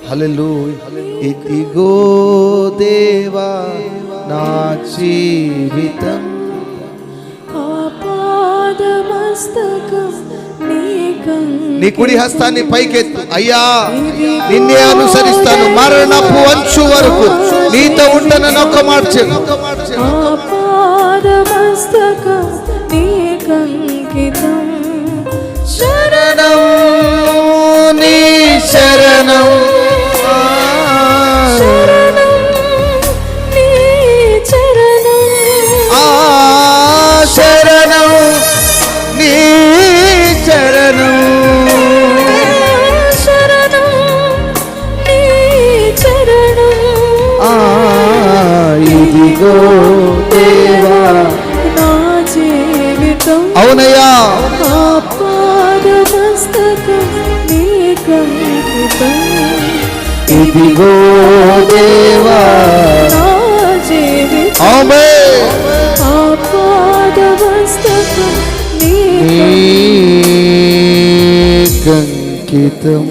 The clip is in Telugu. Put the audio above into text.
హల్లెలూయా. ఇదిగో దేవా నా జీవితం, నీ కుడి హస్తాన్ని పైకెత్తు. అయ్యా నిన్నే అనుసరిస్తాను, మరణపు అంచు వరకు నీతో ఉంటానని ఒక్క మాట చెప్పు. శరణం నీ శరణం, శరణం నీ చరణం, ఇదిగో దేవా నా జీవితం. అవునయ్యా ఇదిగో దేవా నా జీవితం. ఆమేన్. నీకంకితం.